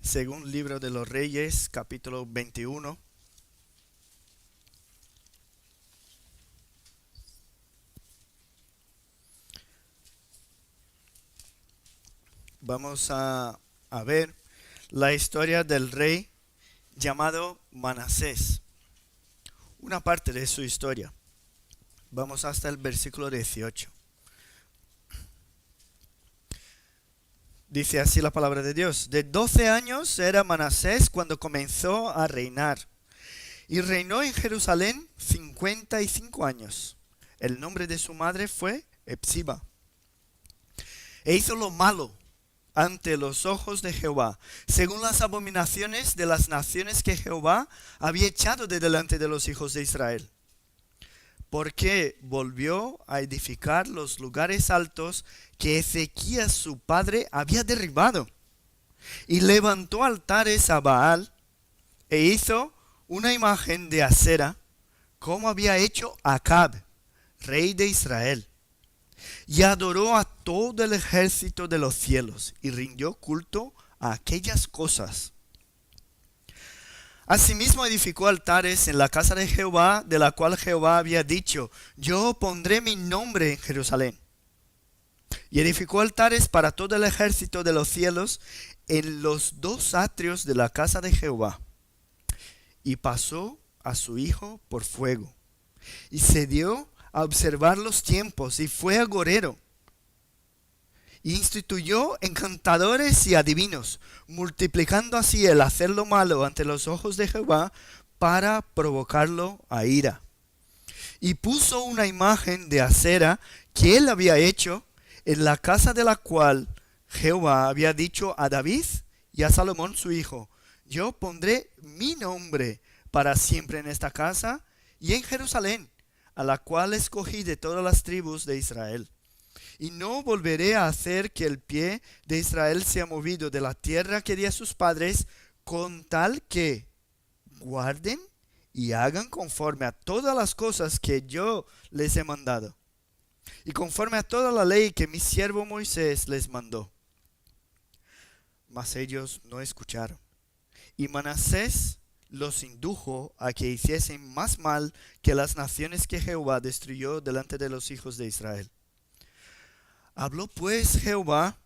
Según Libro de los Reyes, capítulo 21. Vamos a ver la historia del rey llamado Manasés. Una parte de su historia. Vamos hasta el versículo 18. Dice así la palabra de Dios. De 12 años era Manasés cuando comenzó a reinar. Y reinó en Jerusalén 55 años. El nombre de su madre fue Epsiba. E hizo lo malo ante los ojos de Jehová, según las abominaciones de las naciones que Jehová había echado de delante de los hijos de Israel. Porque volvió a edificar los lugares altos que Ezequías su padre había derribado. Y levantó altares a Baal e hizo una imagen de Asera, como había hecho Acab, rey de Israel. Y adoró a todo el ejército de los cielos y rindió culto a aquellas cosas. Asimismo edificó altares en la casa de Jehová, de la cual Jehová había dicho: yo pondré mi nombre en Jerusalén. Y edificó altares para todo el ejército de los cielos en los dos atrios de la casa de Jehová. Y pasó a su hijo por fuego. Y se dio a observar los tiempos y fue agorero. Y instituyó encantadores y adivinos, multiplicando así el hacer lo malo ante los ojos de Jehová para provocarlo a ira. Y puso una imagen de Asera que él había hecho en la casa de la cual Jehová había dicho a David y a Salomón su hijo: yo pondré mi nombre para siempre en esta casa y en Jerusalén, a la cual escogí de todas las tribus de Israel. Y no volveré a hacer que el pie de Israel sea movido de la tierra que di a sus padres, con tal que guarden y hagan conforme a todas las cosas que yo les he mandado, y conforme a toda la ley que mi siervo Moisés les mandó. Mas ellos no escucharon. Y Manasés los indujo a que hiciesen más mal que las naciones que Jehová destruyó delante de los hijos de Israel. Habló pues Jehová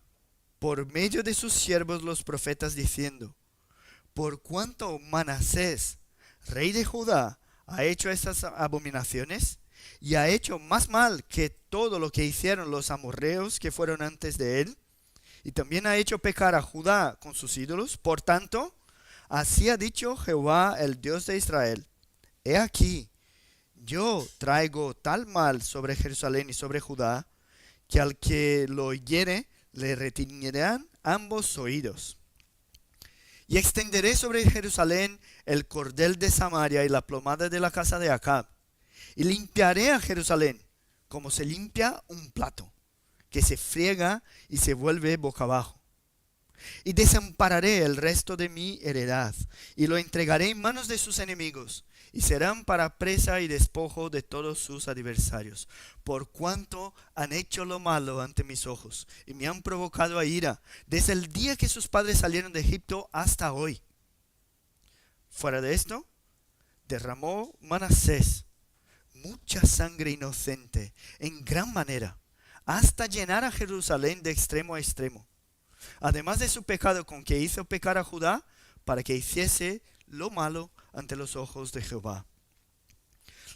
por medio de sus siervos los profetas diciendo: por cuanto Manasés, rey de Judá, ha hecho estas abominaciones y ha hecho más mal que todo lo que hicieron los amorreos que fueron antes de él, y también ha hecho pecar a Judá con sus ídolos, por tanto, así ha dicho Jehová, el Dios de Israel: he aquí, yo traigo tal mal sobre Jerusalén y sobre Judá, que al que lo oyere le retiñirán ambos oídos. Y extenderé sobre Jerusalén el cordel de Samaria y la plomada de la casa de Acab. Y limpiaré a Jerusalén como se limpia un plato, que se friega y se vuelve boca abajo. Y desampararé el resto de mi heredad, y lo entregaré en manos de sus enemigos, y serán para presa y despojo de todos sus adversarios, por cuanto han hecho lo malo ante mis ojos, y me han provocado a ira, desde el día que sus padres salieron de Egipto hasta hoy. Fuera de esto, derramó Manasés mucha sangre inocente, en gran manera, hasta llenar a Jerusalén de extremo a extremo. Además de su pecado con que hizo pecar a Judá, para que hiciese lo malo ante los ojos de Jehová.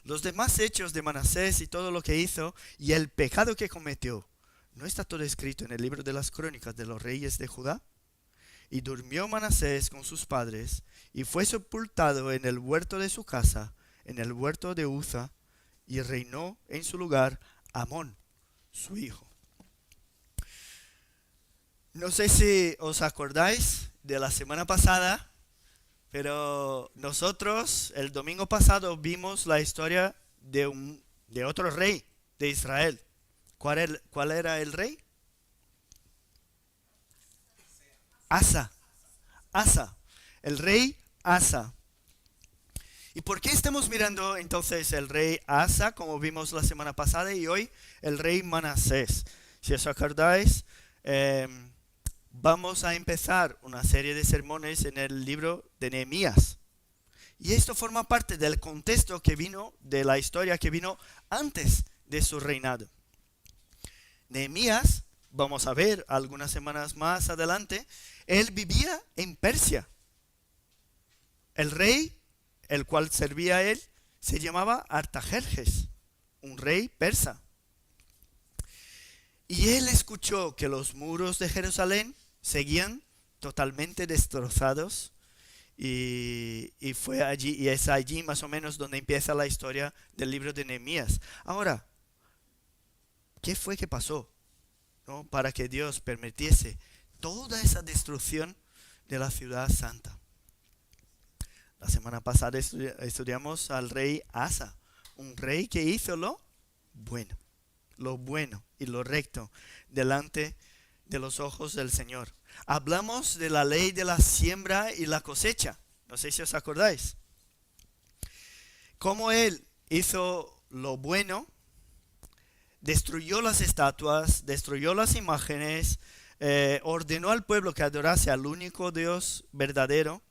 Los demás hechos de Manasés y todo lo que hizo y el pecado que cometió, ¿no está todo escrito en el libro de las crónicas de los reyes de Judá? Y durmió Manasés con sus padres y fue sepultado en el huerto de su casa, en el huerto de Uza, y reinó en su lugar Amón, su hijo. No sé si os acordáis de la semana pasada, pero nosotros el domingo pasado vimos la historia de otro rey de Israel. ¿Cuál era el rey? Asa. El rey Asa. ¿Y por qué estamos mirando entonces el rey Asa, como vimos la semana pasada, y hoy el rey Manasés? Si os acordáis, vamos a empezar una serie de sermones en el libro de Nehemías. Y esto forma parte del contexto que vino, de la historia que vino antes de su reinado. Nehemías, vamos a ver algunas semanas más adelante, él vivía en Persia. El rey, el cual servía a él, se llamaba Artajerjes, un rey persa. Y él escuchó que los muros de Jerusalén seguían totalmente destrozados y fue allí, y es allí más o menos donde empieza la historia del libro de Nehemías. Ahora, ¿qué fue que pasó, ¿no?, para que Dios permitiese toda esa destrucción de la ciudad santa? La semana pasada estudiamos al rey Asa, un rey que hizo lo bueno y lo recto delante de los ojos del Señor. Hablamos de la ley de la siembra y la cosecha. No sé si os acordáis. Cómo él hizo lo bueno, destruyó las estatuas, destruyó las imágenes, ordenó al pueblo que adorase al único Dios verdadero.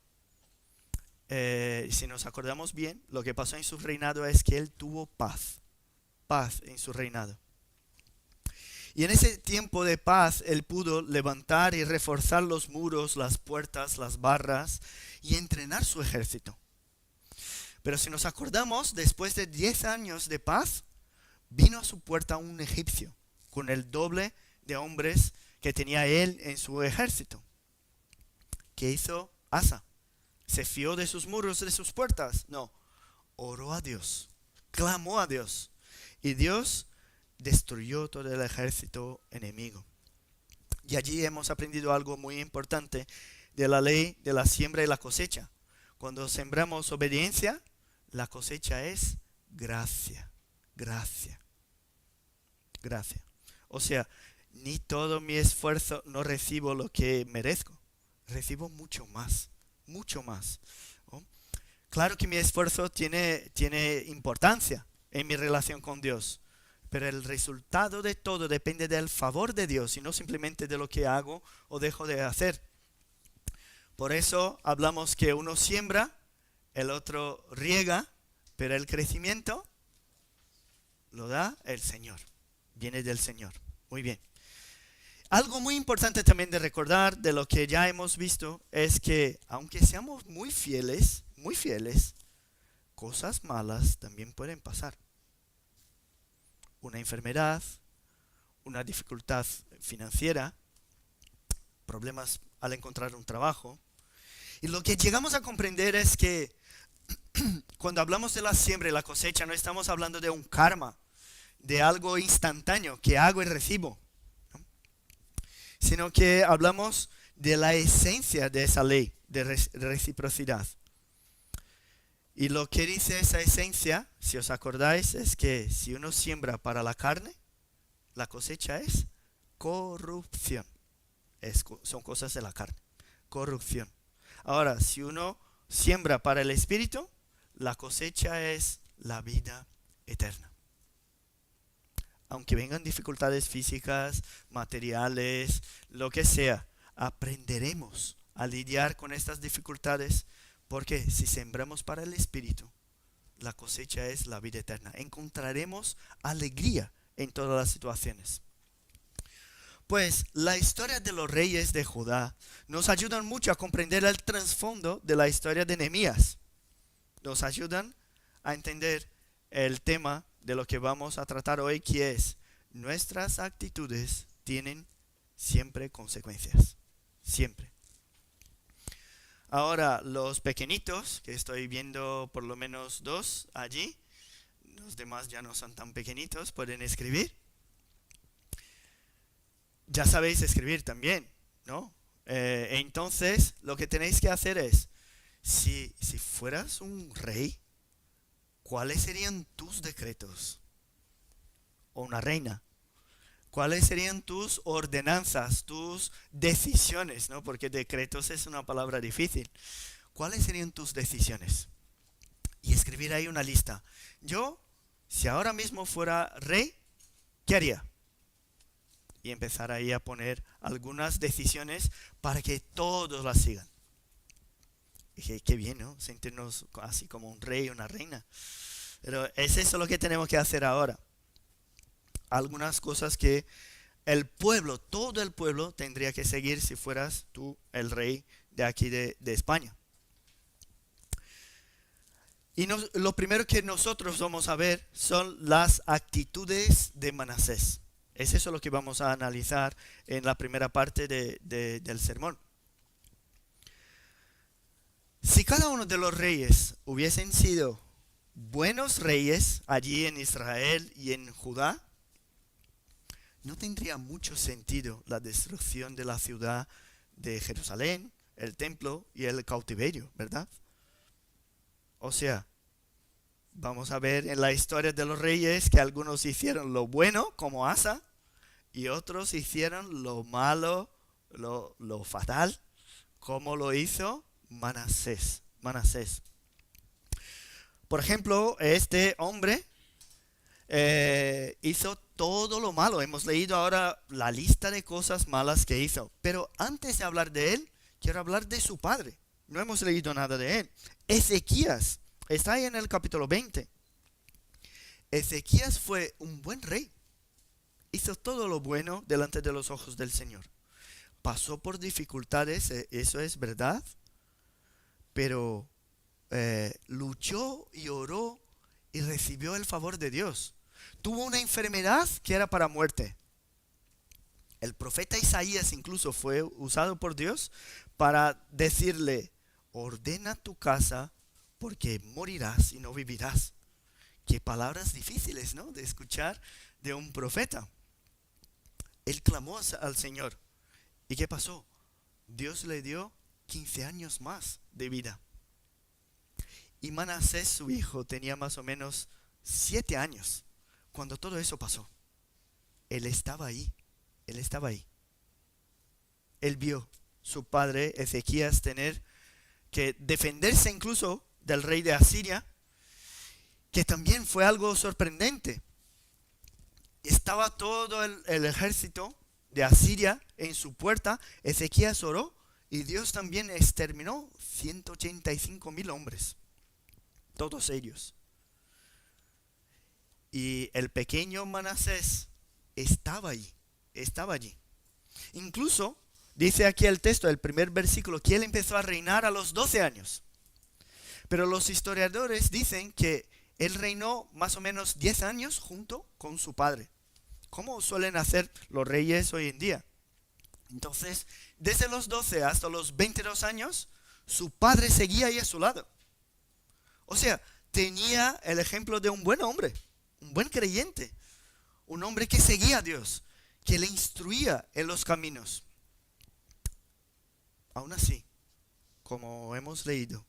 Si nos acordamos bien, lo que pasó en su reinado es que él tuvo paz en su reinado. Y en ese tiempo de paz, él pudo levantar y reforzar los muros, las puertas, las barras y entrenar su ejército. Pero si nos acordamos, después de 10 años de paz, vino a su puerta un egipcio con el doble de hombres que tenía él en su ejército. ¿Qué hizo Asa? ¿Se fió de sus muros, de sus puertas? No, oró a Dios, clamó a Dios, y Dios destruyó todo el ejército enemigo. Y allí hemos aprendido algo muy importante de la ley de la siembra y la cosecha. Cuando sembramos obediencia, la cosecha es gracia. O sea, ni todo mi esfuerzo no recibo lo que merezco, recibo mucho más. ¿Oh? Claro que mi esfuerzo tiene importancia en mi relación con Dios, pero el resultado de todo depende del favor de Dios y no simplemente de lo que hago o dejo de hacer. Por eso hablamos que uno siembra, el otro riega, pero el crecimiento lo da el Señor, viene del Señor. Muy bien. Algo muy importante también de recordar de lo que ya hemos visto es que aunque seamos muy fieles, cosas malas también pueden pasar. Una enfermedad, una dificultad financiera, problemas al encontrar un trabajo. Y lo que llegamos a comprender es que cuando hablamos de la siembra y la cosecha no estamos hablando de un karma, de algo instantáneo que hago y recibo, sino que hablamos de la esencia de esa ley de reciprocidad. Y lo que dice esa esencia, si os acordáis, es que si uno siembra para la carne, la cosecha es corrupción. Son cosas de la carne, corrupción. Ahora, si uno siembra para el espíritu, la cosecha es la vida eterna. Aunque vengan dificultades físicas, materiales, lo que sea, aprenderemos a lidiar con estas dificultades, porque si sembramos para el Espíritu, la cosecha es la vida eterna. Encontraremos alegría en todas las situaciones. Pues la historia de los reyes de Judá nos ayudan mucho a comprender el trasfondo de la historia de Nehemías. Nos ayudan a entender el tema de lo que vamos a tratar hoy, que es: nuestras actitudes tienen siempre consecuencias. Siempre. Ahora, los pequeñitos, que estoy viendo por lo menos 2 allí, los demás ya no son tan pequeñitos, pueden escribir. Ya sabéis escribir también, ¿no? Entonces, lo que tenéis que hacer es, si fueras un rey, ¿cuáles serían tus decretos? O una reina. ¿Cuáles serían tus ordenanzas, tus decisiones? ¿No? Porque decretos es una palabra difícil. ¿Cuáles serían tus decisiones? Y escribir ahí una lista. Yo, si ahora mismo fuera rey, ¿qué haría? y empezar ahí a poner algunas decisiones para que todos las sigan. Dije, qué bien, ¿no? Sentirnos así como un rey, una reina. Pero es eso lo que tenemos que hacer ahora. Algunas cosas que el pueblo, todo el pueblo tendría que seguir si fueras tú el rey de aquí de España. Y lo primero que nosotros vamos a ver son las actitudes de Manasés. Es eso lo que vamos a analizar en la primera parte del sermón. Si cada uno de los reyes hubiesen sido buenos reyes allí en Israel y en Judá, no tendría mucho sentido la destrucción de la ciudad de Jerusalén, el templo y el cautiverio, ¿verdad? O sea, vamos a ver en la historia de los reyes que algunos hicieron lo bueno, como Asa, y otros hicieron lo malo, lo fatal, como lo hizo Manasés. Por ejemplo, este hombre hizo todo lo malo. Hemos leído ahora la lista de cosas malas que hizo. Pero antes de hablar de él, quiero hablar de su padre. No hemos leído nada de él. Ezequías, está ahí en el capítulo 20. Ezequías fue un buen rey. Hizo todo lo bueno delante de los ojos del Señor. Pasó por dificultades, eso es verdad. Pero luchó y oró y recibió el favor de Dios. Tuvo una enfermedad que era para muerte. El profeta Isaías incluso fue usado por Dios para decirle, ordena tu casa porque morirás y no vivirás. Qué palabras difíciles, ¿no?, de escuchar de un profeta. Él clamó al Señor. ¿Y qué pasó? Dios le dio 15 años más de vida. Y Manasés, su hijo, tenía más o menos 7 años cuando todo eso pasó. Él estaba ahí. Él vio su padre Ezequías tener que defenderse incluso del rey de Asiria, que también fue algo sorprendente. Estaba todo el ejército de Asiria en su puerta. Ezequías oró y Dios también exterminó 185,000 hombres. Todos ellos. Y el pequeño Manasés estaba allí. Incluso dice aquí el texto, el primer versículo, que él empezó a reinar a los 12 años. Pero los historiadores dicen que él reinó más o menos 10 años junto con su padre, como suelen hacer los reyes hoy en día. Entonces, desde los 12 hasta los 22 años, su padre seguía ahí a su lado. O sea, tenía el ejemplo de un buen hombre, un buen creyente, un hombre que seguía a Dios, que le instruía en los caminos. Aún así, como hemos leído,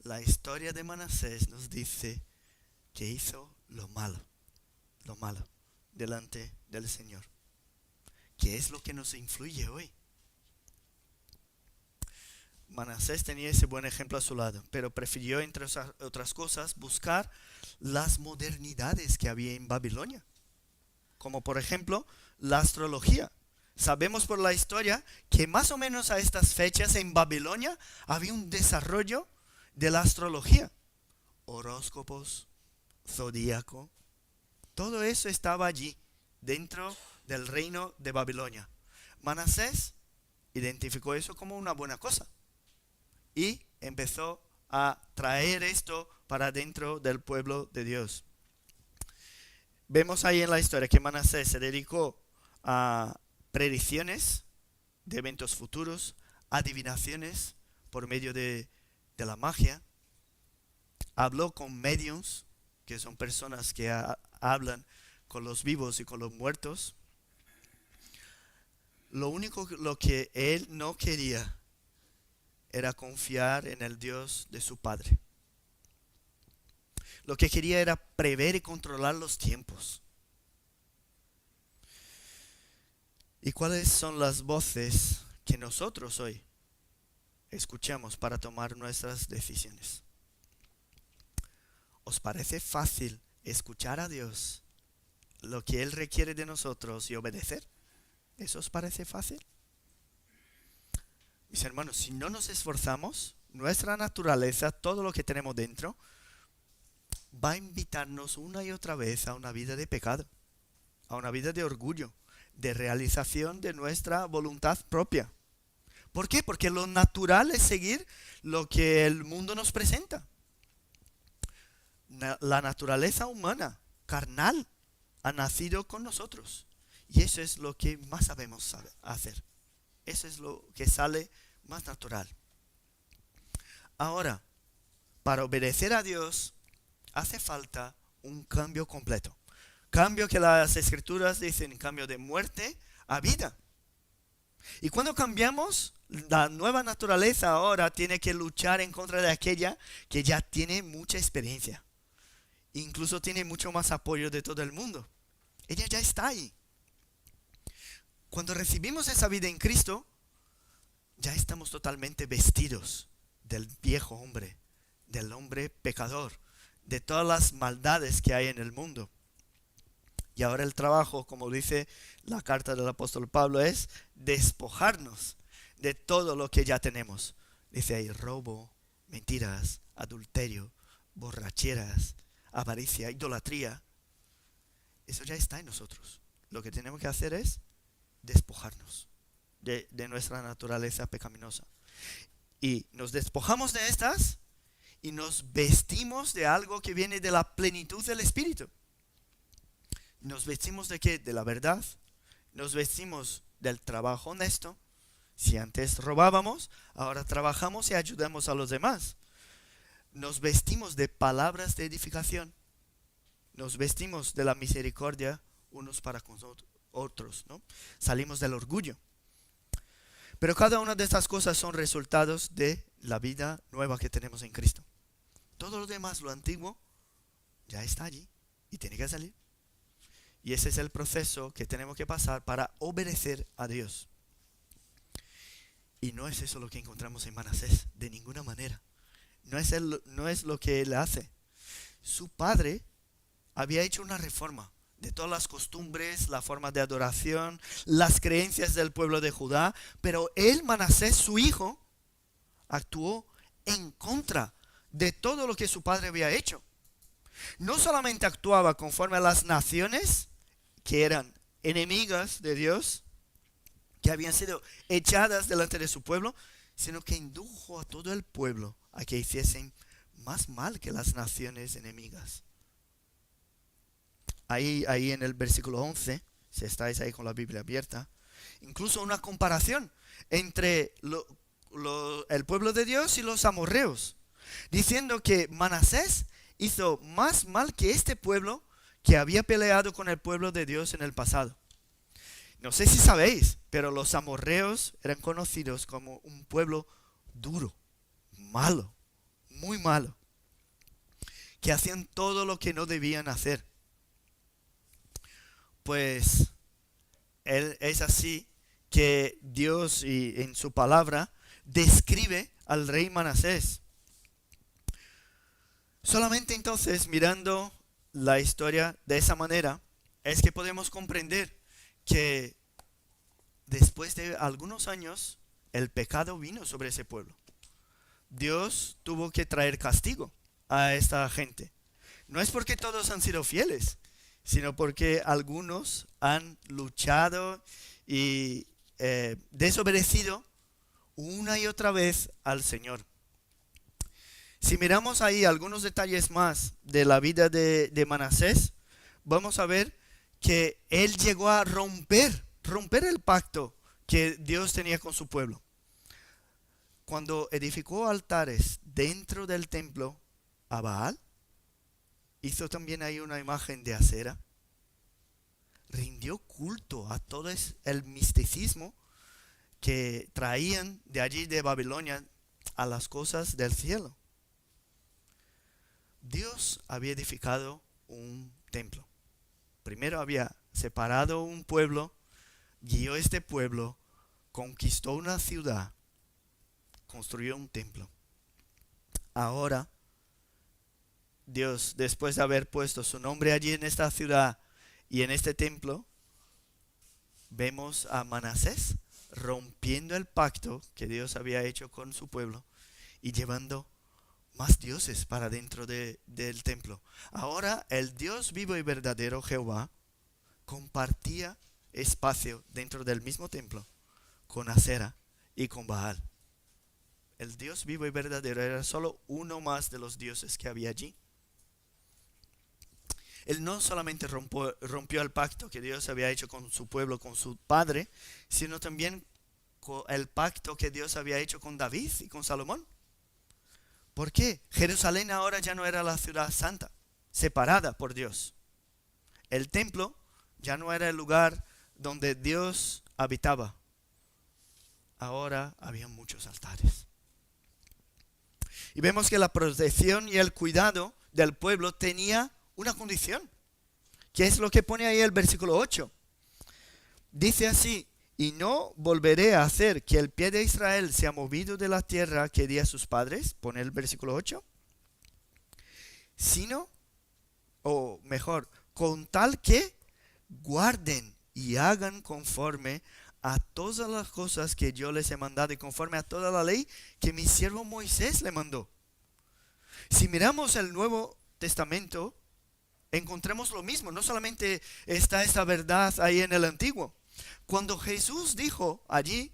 la historia de Manasés nos dice que hizo lo malo delante del Señor. ¿Qué es lo que nos influye hoy? Manasés tenía ese buen ejemplo a su lado, pero prefirió, entre otras cosas, buscar las modernidades que había en Babilonia, como por ejemplo la astrología. Sabemos por la historia que más o menos a estas fechas en Babilonia había un desarrollo de la astrología. Horóscopos, zodíaco, todo eso estaba allí, dentro del reino de Babilonia. Manasés identificó eso como una buena cosa y empezó a traer esto para dentro del pueblo de Dios. Vemos ahí en la historia que Manasés se dedicó a predicciones de eventos futuros, adivinaciones por medio de la magia. Habló con mediums, que son personas que hablan con los vivos y con los muertos. Lo que él no quería era confiar en el Dios de su padre. Lo que quería era prever y controlar los tiempos. ¿Y cuáles son las voces que nosotros hoy escuchamos para tomar nuestras decisiones? ¿Os parece fácil escuchar a Dios, lo que Él requiere de nosotros y obedecer? ¿Eso os parece fácil? Mis hermanos, si no nos esforzamos, nuestra naturaleza, todo lo que tenemos dentro, va a invitarnos una y otra vez a una vida de pecado, a una vida de orgullo, de realización de nuestra voluntad propia. ¿Por qué? Porque lo natural es seguir lo que el mundo nos presenta. La naturaleza humana, carnal, ha nacido con nosotros. Y eso es lo que más sabemos hacer. Eso es lo que sale más natural. Ahora, para obedecer a Dios, hace falta un cambio completo. Cambio que las escrituras dicen, cambio de muerte a vida. Y cuando cambiamos, la nueva naturaleza ahora tiene que luchar en contra de aquella que ya tiene mucha experiencia. Incluso tiene mucho más apoyo de todo el mundo. Ella ya está ahí. Cuando recibimos esa vida en Cristo, ya estamos totalmente vestidos del viejo hombre, del hombre pecador, de todas las maldades que hay en el mundo. Y ahora el trabajo, como dice la carta del apóstol Pablo, es despojarnos de todo lo que ya tenemos. Dice ahí robo, mentiras, adulterio, borracheras, avaricia, idolatría. Eso ya está en nosotros. Lo que tenemos que hacer es despojarnos de nuestra naturaleza pecaminosa. Y nos despojamos de estas y nos vestimos de algo que viene de la plenitud del Espíritu. ¿Nos vestimos de qué? De la verdad. Nos vestimos del trabajo honesto. Si antes robábamos, ahora trabajamos y ayudamos a los demás. Nos vestimos de palabras de edificación. Nos vestimos de la misericordia unos para con otros, ¿no? Salimos del orgullo. Pero cada una de estas cosas son resultados de la vida nueva que tenemos en Cristo. Todo lo demás, lo antiguo, ya está allí y tiene que salir. Y ese es el proceso que tenemos que pasar para obedecer a Dios. Y no es eso lo que encontramos en Manasés, de ninguna manera. No es lo que él hace. Su padre había hecho una reforma de todas las costumbres, la forma de adoración, las creencias del pueblo de Judá, pero él, Manasés, su hijo, actuó en contra de todo lo que su padre había hecho. No solamente actuaba conforme a las naciones que eran enemigas de Dios, que habían sido echadas delante de su pueblo, sino que indujo a todo el pueblo a que hiciesen más mal que las naciones enemigas. Ahí en el versículo 11, si estáis ahí con la Biblia abierta, incluso una comparación entre el pueblo de Dios y los amorreos, diciendo que Manasés hizo más mal que este pueblo que había peleado con el pueblo de Dios en el pasado. No sé si sabéis, pero los amorreos eran conocidos como un pueblo duro, malo, muy malo, que hacían todo lo que no debían hacer. Pues es así que Dios en su palabra describe al rey Manasés. Solamente entonces, mirando la historia de esa manera, es que podemos comprender que después de algunos años el pecado vino sobre ese pueblo. Dios tuvo que traer castigo a esta gente. No es porque todos han sido fieles, sino porque algunos han luchado y desobedecido una y otra vez al Señor. Si miramos ahí algunos detalles más de la vida de Manasés, vamos a ver que él llegó a romper el pacto que Dios tenía con su pueblo. Cuando edificó altares dentro del templo a Baal, hizo también ahí una imagen de acera. Rindió culto a todo el misticismo que traían de allí de Babilonia a las cosas del cielo. Dios había edificado un templo. Primero había separado un pueblo, guió este pueblo, conquistó una ciudad, construyó un templo. Ahora, Dios, después de haber puesto su nombre allí en esta ciudad y en este templo, vemos a Manasés rompiendo el pacto que Dios había hecho con su pueblo y llevando más dioses para dentro del templo. Ahora el Dios vivo y verdadero Jehová compartía espacio dentro del mismo templo con Acera y con Baal. El Dios vivo y verdadero era solo uno más de los dioses que había allí. Él no solamente rompió el pacto que Dios había hecho con su pueblo, con su padre, sino también el pacto que Dios había hecho con David y con Salomón. ¿Por qué? Jerusalén ahora ya no era la ciudad santa, separada por Dios. El templo ya no era el lugar donde Dios habitaba. Ahora había muchos altares. Y vemos que la protección y el cuidado del pueblo tenía una condición, que es lo que pone ahí el versículo 8. Dice así: y no volveré a hacer que el pie de Israel sea movido de la tierra que di a sus padres, pone el versículo 8, sino, o mejor, con tal que guarden y hagan conforme a todas las cosas que yo les he mandado y conforme a toda la ley que mi siervo Moisés le mandó. Si miramos el Nuevo Testamento, encontramos lo mismo. No solamente está esta verdad ahí en el Antiguo. Cuando Jesús dijo allí,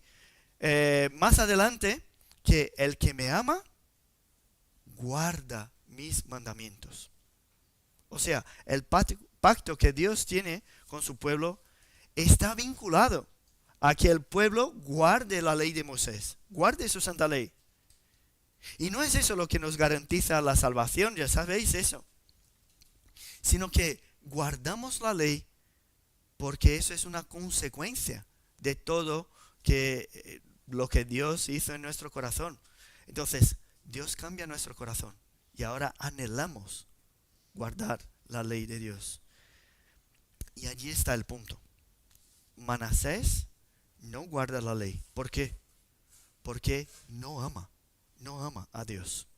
más adelante, que el que me ama, guarda mis mandamientos. O sea, el pacto que Dios tiene con su pueblo está vinculado a que el pueblo guarde la ley de Moisés, guarde su santa ley. Y no es eso lo que nos garantiza la salvación, ya sabéis eso, sino que guardamos la ley porque eso es una consecuencia de todo lo que Dios hizo en nuestro corazón. Entonces, Dios cambia nuestro corazón y ahora anhelamos guardar la ley de Dios. Y allí está el punto. Manasés no guarda la ley. ¿Por qué? Porque no ama a Dios.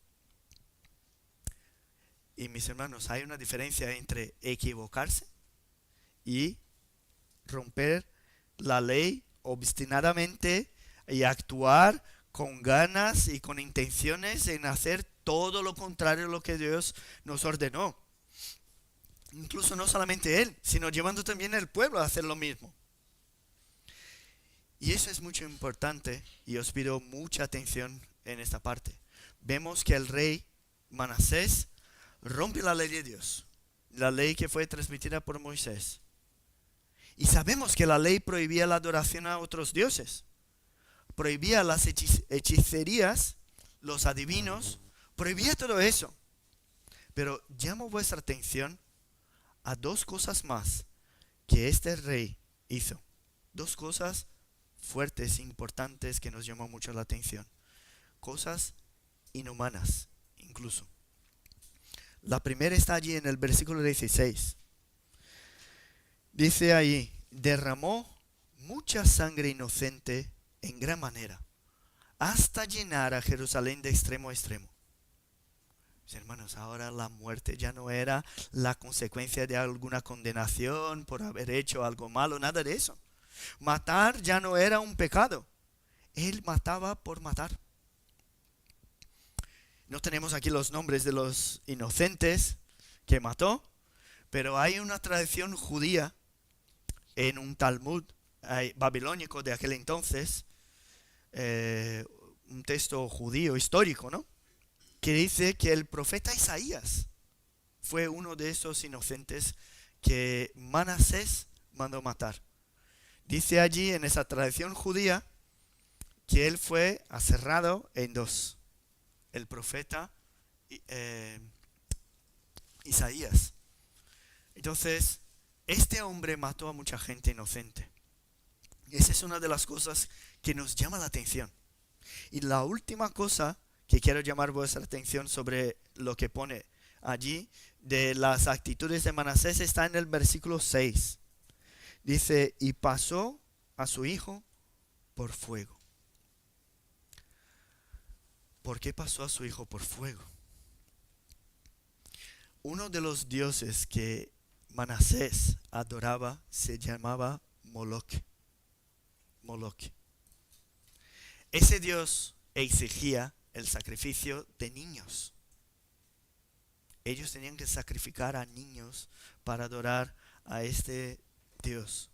Y mis hermanos, hay una diferencia entre equivocarse y romper la ley obstinadamente y actuar con ganas y con intenciones en hacer todo lo contrario a lo que Dios nos ordenó. Incluso no solamente Él, sino llevando también al pueblo a hacer lo mismo. Y eso es mucho importante y os pido mucha atención en esta parte. Vemos que el rey Manasés rompe la ley de Dios, la ley que fue transmitida por Moisés. Y sabemos que la ley prohibía la adoración a otros dioses, prohibía las hechicerías, los adivinos, prohibía todo eso. Pero llamo vuestra atención a dos cosas más que este rey hizo. Dos cosas fuertes, importantes, que nos llamó mucho la atención. Cosas inhumanas, incluso. La primera está allí en el versículo 16. Dice ahí: derramó mucha sangre inocente en gran manera, hasta llenar a Jerusalén de extremo a extremo. Mis hermanos, ahora la muerte ya no era la consecuencia de alguna condenación por haber hecho algo malo, nada de eso. Matar ya no era un pecado. Él mataba por matar. No tenemos aquí los nombres de los inocentes que mató, pero hay una tradición judía en un Talmud babilónico de aquel entonces, un texto judío histórico, ¿no?, que dice que el profeta Isaías fue uno de esos inocentes que Manasés mandó matar. Dice allí en esa tradición judía que él fue aserrado en dos. El profeta Isaías. Entonces, este hombre mató a mucha gente inocente. Y esa es una de las cosas que nos llama la atención. Y la última cosa que quiero llamar vuestra atención sobre lo que pone allí de las actitudes de Manasés está en el versículo 6. Dice: y pasó a su hijo por fuego. ¿Por qué pasó a su hijo por fuego? Uno de los dioses que Manasés adoraba se llamaba Moloc. Moloch. Ese dios exigía el sacrificio de niños. Ellos tenían que sacrificar a niños para adorar a este dios.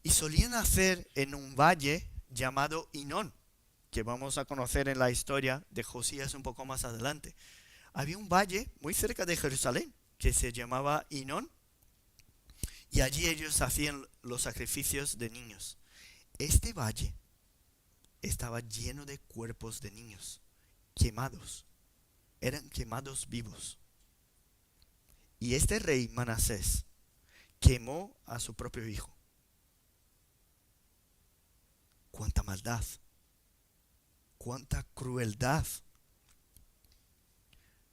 Y solían hacer en un valle llamado Hinón, que vamos a conocer en la historia de Josías un poco más adelante. Había un valle muy cerca de Jerusalén que se llamaba Hinón, y allí ellos hacían los sacrificios de niños. Este valle estaba lleno de cuerpos de niños quemados. Eran quemados vivos. Y este rey Manasés quemó a su propio hijo. Cuánta maldad, cuánta crueldad.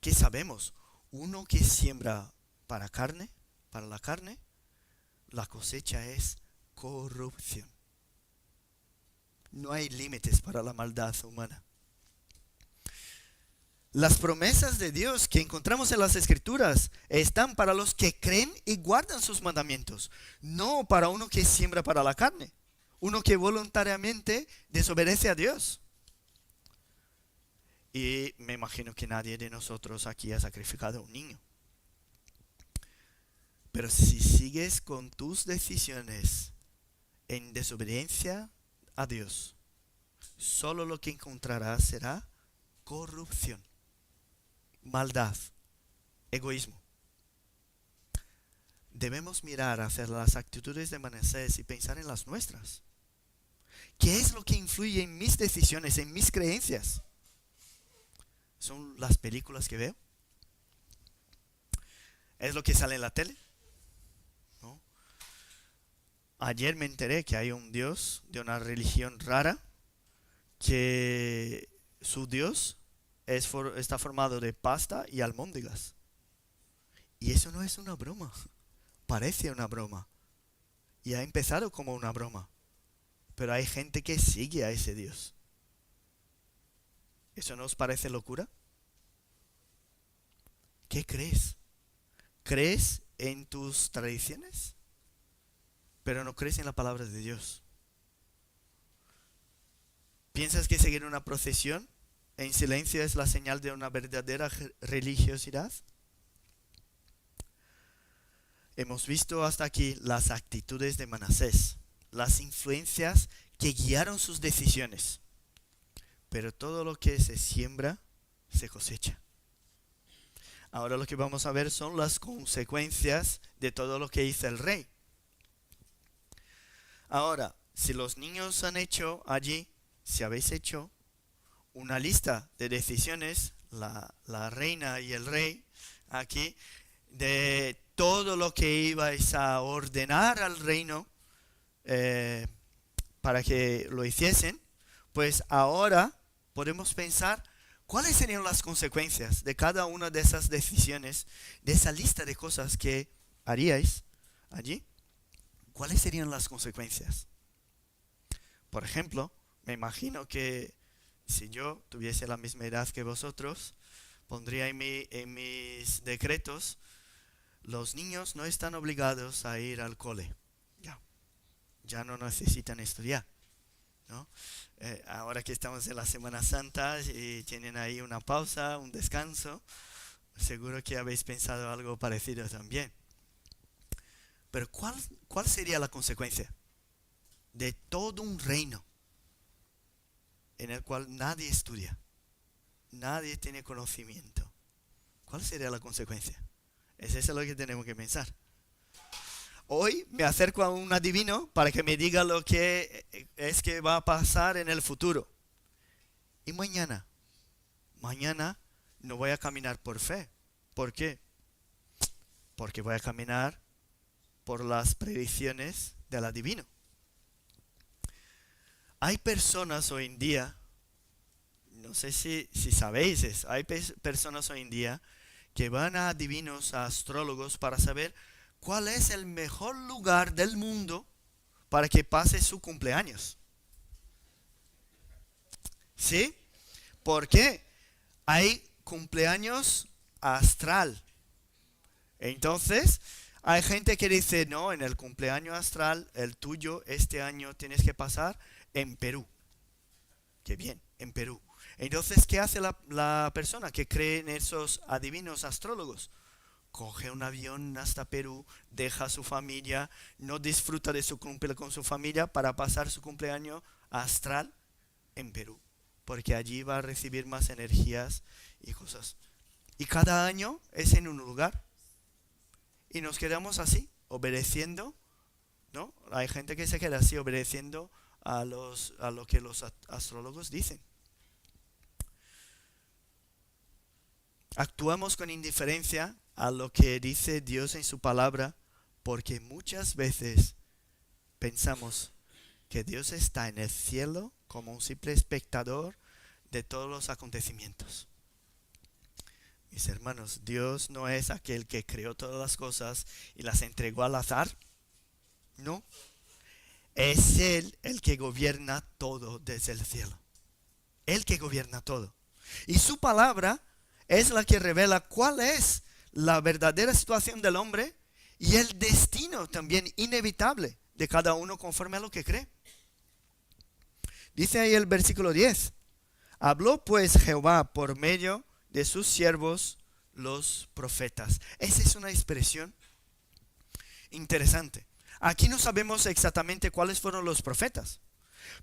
¿Qué sabemos? Uno que siembra para la carne, la cosecha es corrupción. No hay límites para la maldad humana. Las promesas de Dios que encontramos en las Escrituras están para los que creen y guardan sus mandamientos, no para uno que siembra para la carne, uno que voluntariamente desobedece a Dios. Y me imagino que nadie de nosotros aquí ha sacrificado a un niño. Pero si sigues con tus decisiones en desobediencia a Dios, solo lo que encontrarás será corrupción, maldad, egoísmo. Debemos mirar hacia las actitudes de Manasés y pensar en las nuestras. ¿Qué es lo que influye en mis decisiones, en mis creencias? ¿Son las películas que veo? ¿Es lo que sale en la tele? ¿No? Ayer me enteré que hay un dios de una religión rara que su dios está formado de pasta y almóndigas. Y eso no es una broma. Parece una broma. Y ha empezado como una broma. Pero hay gente que sigue a ese dios. ¿Eso no os parece locura? ¿Qué crees? ¿Crees en tus tradiciones? Pero no crees en la palabra de Dios. ¿Piensas que seguir una procesión en silencio es la señal de una verdadera religiosidad? Hemos visto hasta aquí las actitudes de Manasés, las influencias que guiaron sus decisiones. Pero todo lo que se siembra, se cosecha. Ahora lo que vamos a ver son las consecuencias de todo lo que hizo el rey. Ahora, si los niños han hecho allí, si habéis hecho una lista de decisiones, la reina y el rey, aquí, de todo lo que ibais a ordenar al reino para que lo hiciesen, pues ahora podemos pensar cuáles serían las consecuencias de cada una de esas decisiones, de esa lista de cosas que haríais allí. ¿Cuáles serían las consecuencias? Por ejemplo, me imagino que si yo tuviese la misma edad que vosotros, pondría en mis decretos: los niños no están obligados a ir al cole. Ya no necesitan estudiar, ¿no? Ahora que estamos en la Semana Santa y tienen ahí una pausa, un descanso, seguro que habéis pensado algo parecido también. Pero ¿cuál sería la consecuencia de todo un reino en el cual nadie estudia, nadie tiene conocimiento? ¿Cuál sería la consecuencia? Es eso lo que tenemos que pensar. Hoy me acerco a un adivino para que me diga lo que es que va a pasar en el futuro. Y mañana no voy a caminar por fe. ¿Por qué? Porque voy a caminar por las predicciones del adivino. Hay personas hoy en día, no sé si sabéis eso, hay personas hoy en día que van a adivinos, a astrólogos, para saber cuál es el mejor lugar del mundo para que pase su cumpleaños. ¿Sí? ¿Por qué? Hay cumpleaños astral. Entonces, Hay gente que dice, no, en el cumpleaños astral, el tuyo, este año tienes que pasar en Perú. Qué bien, en Perú. Entonces, ¿qué hace la persona que cree en esos adivinos astrólogos? Coge un avión hasta Perú, deja a su familia, no disfruta de su cumpleaños con su familia para pasar su cumpleaños astral en Perú. Porque allí va a recibir más energías y cosas. Y cada año es en un lugar. Y nos quedamos así, obedeciendo, ¿no? Hay gente que se queda así, obedeciendo a lo que los astrólogos dicen. Actuamos con indiferencia a lo que dice Dios en su palabra, porque muchas veces pensamos que Dios está en el cielo como un simple espectador de todos los acontecimientos. Mis hermanos, Dios no es aquel que creó todas las cosas y las entregó al azar. No. Es Él el que gobierna todo desde el cielo. Él que gobierna todo. Y su palabra es la que revela cuál es la verdadera situación del hombre y el destino también inevitable de cada uno conforme a lo que cree. Dice ahí el versículo 10. Habló pues Jehová por medio de sus siervos los profetas. Esa es una expresión interesante. Aquí no sabemos exactamente cuáles fueron los profetas,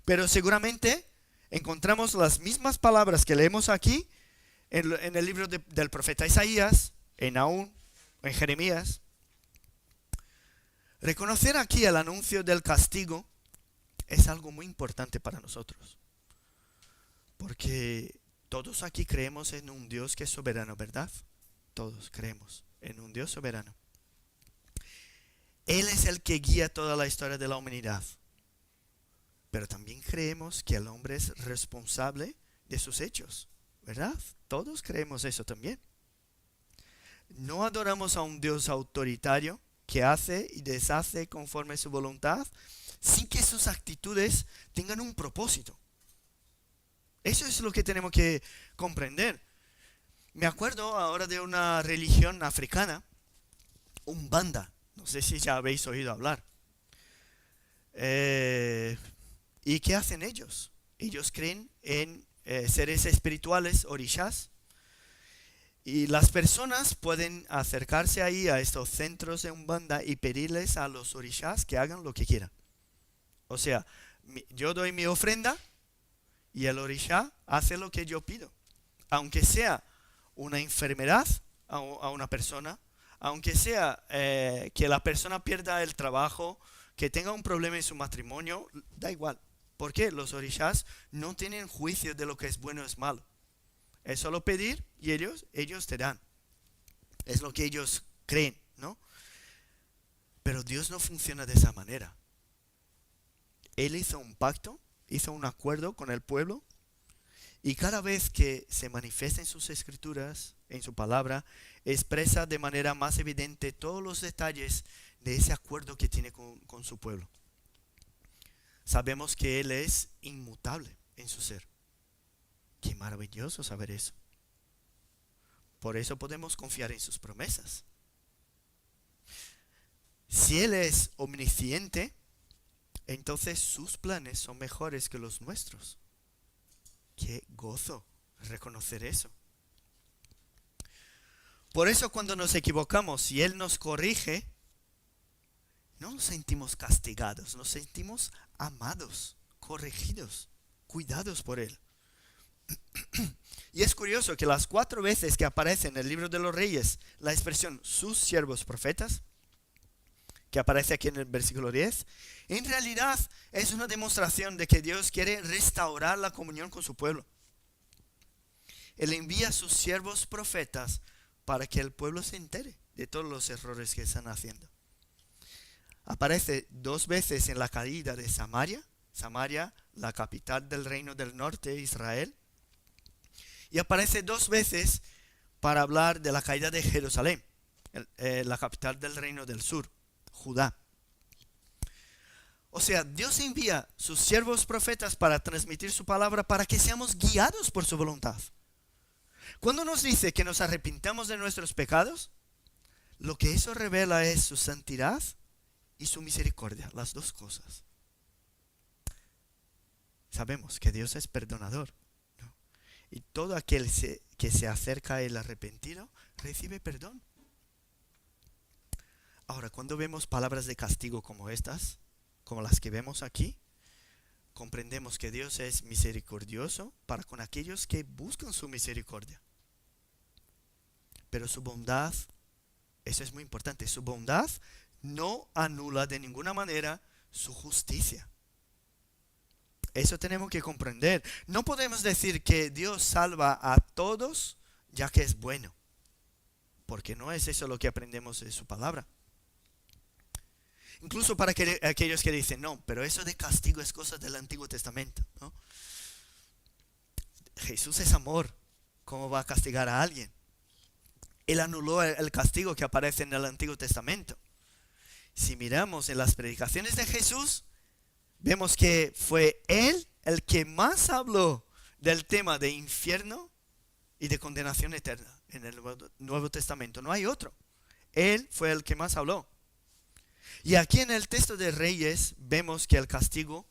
pero seguramente encontramos las mismas palabras que leemos aquí en el libro del profeta Isaías, en Nahum, en Jeremías. Reconocer aquí el anuncio del castigo es algo muy importante para nosotros, porque todos aquí creemos en un Dios que es soberano, ¿verdad? Todos creemos en un Dios soberano. Él es el que guía toda la historia de la humanidad. Pero también creemos que el hombre es responsable de sus hechos, ¿verdad? Todos creemos eso también. No adoramos a un Dios autoritario que hace y deshace conforme a su voluntad, sin que sus actitudes tengan un propósito. Eso es lo que tenemos que comprender. Me acuerdo ahora de una religión africana, Umbanda. No sé si ya habéis oído hablar. ¿Y qué hacen ellos? Ellos creen en seres espirituales, orishas. Y las personas pueden acercarse ahí a estos centros de Umbanda y pedirles a los orishas que hagan lo que quieran. O sea, yo doy mi ofrenda y el orisha hace lo que yo pido. Aunque sea una enfermedad a una persona, aunque sea que la persona pierda el trabajo, que tenga un problema en su matrimonio, da igual. ¿Por qué? Los orishas no tienen juicio de lo que es bueno o es malo. Es solo pedir y ellos te dan. Es lo que ellos creen, ¿no? Pero Dios no funciona de esa manera. Él hizo un pacto, hizo un acuerdo con el pueblo, y cada vez que se manifiesta en sus escrituras, en su palabra, expresa de manera más evidente todos los detalles de ese acuerdo que tiene con su pueblo. Sabemos que Él es inmutable en su ser. Qué maravilloso saber eso. Por eso podemos confiar en sus promesas. Si Él es omnisciente, entonces sus planes son mejores que los nuestros. Qué gozo reconocer eso. Por eso cuando nos equivocamos y Él nos corrige, no nos sentimos castigados, nos sentimos amados, corregidos, cuidados por Él. Y es curioso que las 4 veces que aparece en el libro de los Reyes la expresión sus siervos profetas, que aparece aquí en el versículo 10, en realidad es una demostración de que Dios quiere restaurar la comunión con su pueblo. Él envía a sus siervos profetas para que el pueblo se entere de todos los errores que están haciendo. Aparece 2 veces en la caída de Samaria, la capital del reino del norte, Israel, y aparece 2 veces para hablar de la caída de Jerusalén, la capital del reino del sur, Judá. O sea, Dios envía sus siervos profetas para transmitir su palabra para que seamos guiados por su voluntad. Cuando nos dice que nos arrepintamos de nuestros pecados, lo que eso revela es su santidad y su misericordia, las dos cosas. Sabemos que Dios es perdonador, ¿no? Y todo aquel que se acerca a Él arrepentido recibe perdón. Ahora, cuando vemos palabras de castigo como estas, como las que vemos aquí, comprendemos que Dios es misericordioso para con aquellos que buscan su misericordia. Pero su bondad, eso es muy importante, su bondad no anula de ninguna manera su justicia. Eso tenemos que comprender. No podemos decir que Dios salva a todos ya que es bueno, porque no es eso lo que aprendemos de su palabra. Incluso para aquellos que dicen, no, pero eso de castigo es cosa del Antiguo Testamento, ¿no? Jesús es amor, ¿cómo va a castigar a alguien? Él anuló el castigo que aparece en el Antiguo Testamento. Si miramos en las predicaciones de Jesús, vemos que fue Él el que más habló del tema de infierno y de condenación eterna en el Nuevo Testamento. No hay otro. Él fue el que más habló. Y aquí en el texto de Reyes vemos que el castigo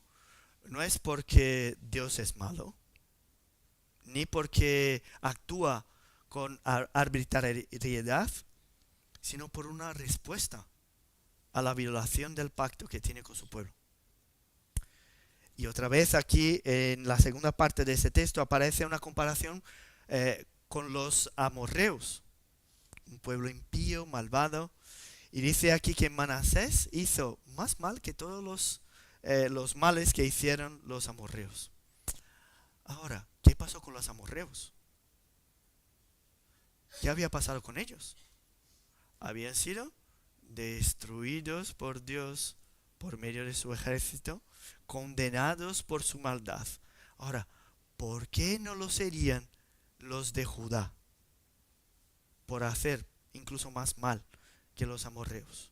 no es porque Dios es malo, ni porque actúa con arbitrariedad, sino por una respuesta a la violación del pacto que tiene con su pueblo. Y otra vez aquí en la segunda parte de ese texto aparece una comparación con los amorreos, un pueblo impío, malvado. Y dice aquí que Manasés hizo más mal que todos los males que hicieron los amorreos. Ahora, ¿qué pasó con los amorreos? ¿Qué había pasado con ellos? Habían sido destruidos por Dios por medio de su ejército, condenados por su maldad. Ahora, ¿por qué no lo serían los de Judá? Por hacer incluso más mal que los amorreos.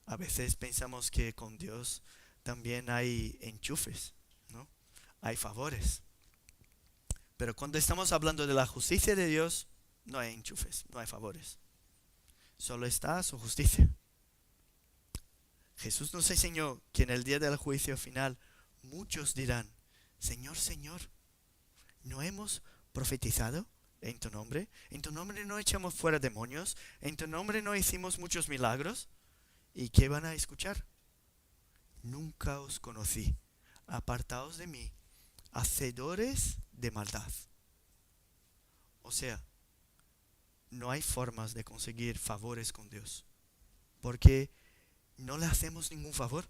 A veces pensamos que con Dios también hay enchufes, ¿no? Hay favores. Pero cuando estamos hablando de la justicia de Dios, no hay enchufes, no hay favores. Solo está su justicia. Jesús nos enseñó que en el día del juicio final muchos dirán, Señor, Señor, ¿no hemos profetizado en tu nombre? ¿En tu nombre no echamos fuera demonios? ¿En tu nombre no hicimos muchos milagros? ¿Y qué van a escuchar? Nunca os conocí. Apartaos de mí, hacedores de maldad. O sea, no hay formas de conseguir favores con Dios, porque no le hacemos ningún favor.